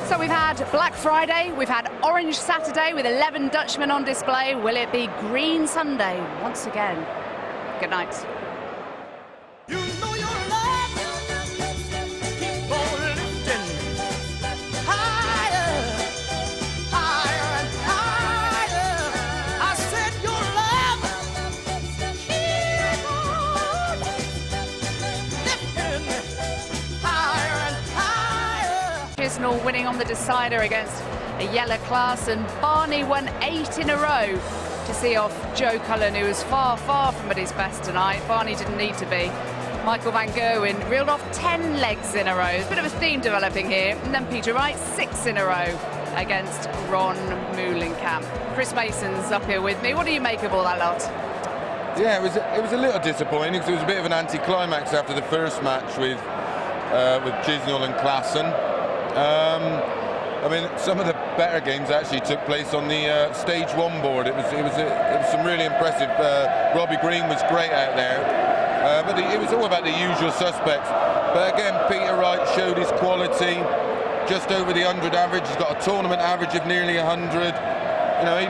So we've had Black Friday, we've had Orange Saturday with 11 Dutchmen on display. Will it be Green Sunday once again? Good night. You know your love keep on lifting higher, higher and higher. I said your love keep on lifting higher and higher. Chisnall winning on the decider against a yellow class, and Barney won 8 in a row to see off Joe Cullen, who was far, far from at his best tonight. Barney didn't need to be. Michael van Gerwen reeled off 10 legs in a row. There's a bit of a theme developing here. And then Peter Wright, 6 in a row against Ron Moulenkamp. Chris Mason's up here with me. What do you make of all that lot? Yeah, it was a little disappointing because it was a bit of an anticlimax after the first match with Chisnall and Klassen. I mean, some of the better games actually took place on the stage 1 board. It was some really impressive. Robbie Green was great out there. But it was all about the usual suspects. But again, Peter Wright showed his quality, just over the 100 average. He's got a tournament average of nearly 100. You know, he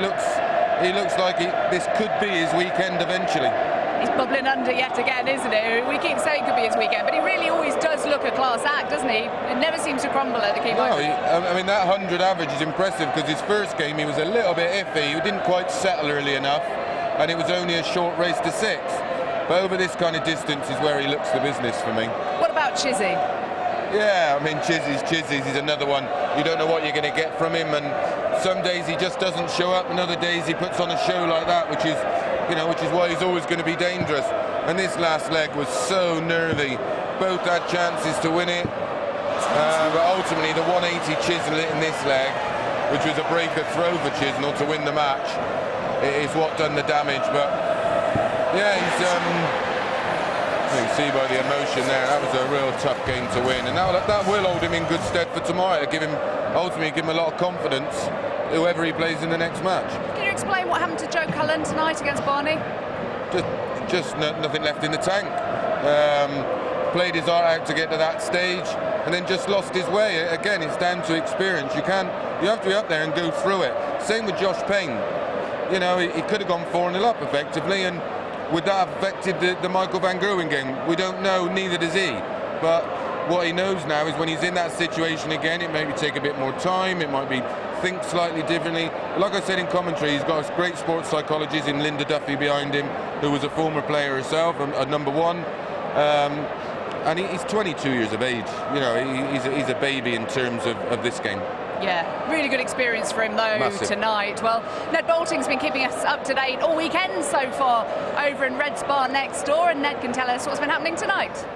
looks like this could be his weekend eventually. He's bubbling under yet again, isn't he? We keep saying it could be his weekend, but he really always does look a class act, doesn't he? It never seems to crumble at the key moment. No, I mean, that 100 average is impressive because his first game he was a little bit iffy. He didn't quite settle early enough, and it was only a short race to 6. But over this kind of distance is where he looks the business for me. What about Chizzy? Yeah, I mean, Chizzy's he's another one. You don't know what you're going to get from him, and some days he just doesn't show up, and other days he puts on a show like that, which is why he's always going to be dangerous. And this last leg was so nervy. Both had chances to win it, but ultimately the 180 Chisnall in this leg, which was a breaker throw for Chisnall to win the match, is what done the damage. But yeah, you can see by the emotion there, that was a real tough game to win, and that will hold him in good stead for tomorrow. Ultimately give him a lot of confidence, whoever he plays in the next match. Can you explain what happened to Joe Cullen tonight against Barney? Just nothing left in the tank. Played his heart out to get to that stage, and then just lost his way. Again, it's down to experience. You have to be up there and go through it. Same with Josh Payne. You know, he could have gone 4-0 up effectively, and would that have affected the Michael van Gerwen game? We don't know, neither does he. But what he knows now is when he's in that situation again, it maybe take a bit more time, it might be think slightly differently. Like I said in commentary, he's got a great sports psychologist in Linda Duffy behind him, who was a former player herself, a number 1. And he's 22 years of age. You know, he's a baby in terms of this game. Yeah, really good experience for him though. Massive. Tonight. Well, Ned Bolting's been keeping us up to date all weekend so far over in Red's Bar next door, and Ned can tell us what's been happening tonight.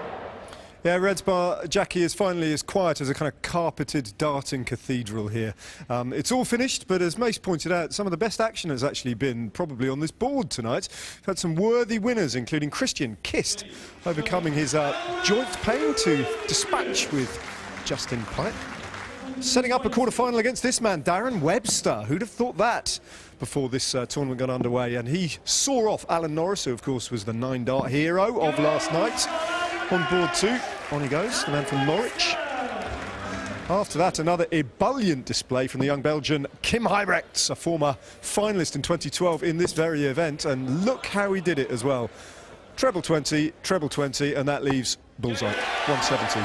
Yeah, Red's Bar, Jacqui, is finally as quiet as a kind of carpeted darting cathedral here. It's all finished, but as Mace pointed out, some of the best action has actually been probably on this board tonight. We've had some worthy winners, including Christian Kist, overcoming his joint pain to dispatch with Justin Pipe. Setting up a quarter-final against this man, Darren Webster. Who'd have thought that before this tournament got underway? And he saw off Alan Norris, who, of course, was the 9-dart hero of last night. On board 2, on he goes, the man from Norwich. After that, another ebullient display from the young Belgian Kim Huybrechts, a former finalist in 2012 in this very event. And look how he did it as well. Treble 20, and that leaves bullseye, 170.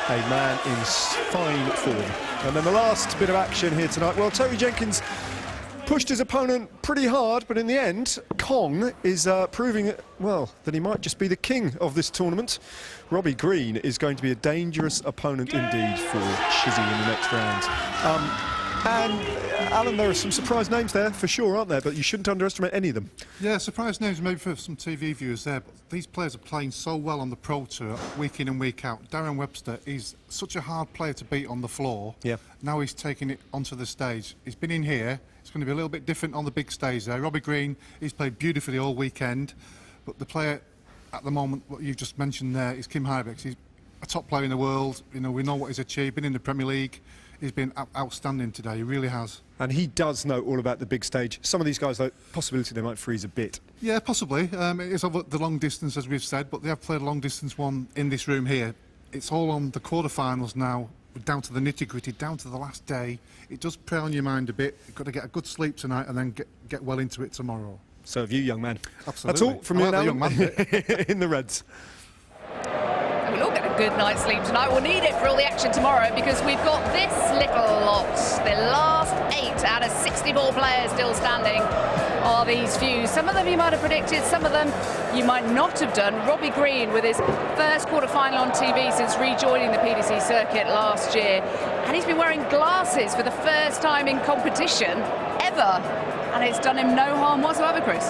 A man in fine form. And then the last bit of action here tonight, well, Terry Jenkins pushed his opponent pretty hard, but in the end, Kong is proving, well, that he might just be the king of this tournament. Robbie Green is going to be a dangerous opponent indeed for Chizzy in the next round. And Alan, there are some surprise names there for sure, aren't there? But you shouldn't underestimate any of them. Yeah, surprise names maybe for some TV viewers there, but these players are playing so well on the Pro Tour, week in and week out. Darren Webster is such a hard player to beat on the floor. Yeah. Now he's taking it onto the stage. He's been in here. It's going to be a little bit different on the big stage there. Robbie Green, he's played beautifully all weekend, but the player at the moment, what you've just mentioned there, is Kim Huybrechts. He's a top player in the world. You know, we know what he's achieved, been in the Premier League. He's been outstanding today, he really has. And he does know all about the big stage. Some of these guys, though, possibility they might freeze a bit. Yeah, possibly. It is over the long distance, as we've said, but they have played a long distance one in this room here. It's all on the quarterfinals now down to the nitty-gritty, down to the last day. It does prey on your mind a bit. You've got to get a good sleep tonight and then get well into it tomorrow. So have you, young man. Absolutely. That's all from you now young man in the Reds. We'll all get a good night's sleep tonight. We'll need it for all the action tomorrow because we've got this little lot. The last 8 out of 64 players still standing are these few. Some of them you might have predicted, some of them you might not have done. Robbie Green with his first quarter-final on TV since rejoining the PDC circuit last year. And he's been wearing glasses for the first time in competition ever. And it's done him no harm whatsoever, Chris.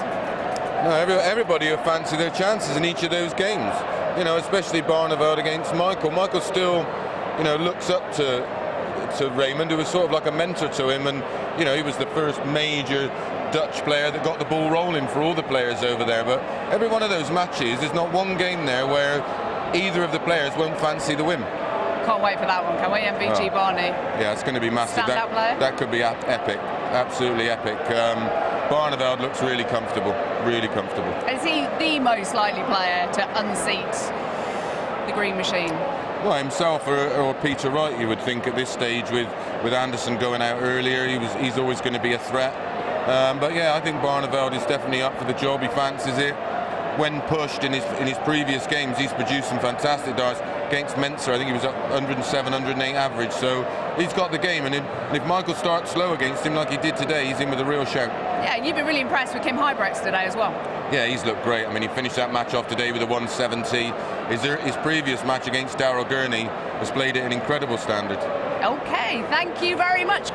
No, everybody will fancy their chances in each of those games. You know, especially Barneveld against Michael. Michael still, you know, looks up to Raymond, who was sort of like a mentor to him, and you know, he was the first major Dutch player that got the ball rolling for all the players over there. But every one of those matches, there's not one game there where either of the players won't fancy the win. Can't wait for that one, can we? MVG Barney. Yeah, it's going to be massive. Standout player. That could be epic, absolutely epic. Barneveld looks really comfortable, really comfortable. Is he the most likely player to unseat the Green Machine? Well, himself or Peter Wright, you would think at this stage with Anderson going out earlier, he's always going to be a threat. But yeah, I think Barneveld is definitely up for the job. He fancies it. When pushed in his previous games, he's produced some fantastic darts. Against Mensa, I think he was up 107, 108 average. So he's got the game, and if Michael starts slow against him like he did today, he's in with a real shout. Yeah, you've been really impressed with Kim Huybrechts today as well. Yeah, he's looked great. I mean, he finished that match off today with a 170. His previous match against Darryl Gurney has played at an incredible standard. Okay, thank you very much.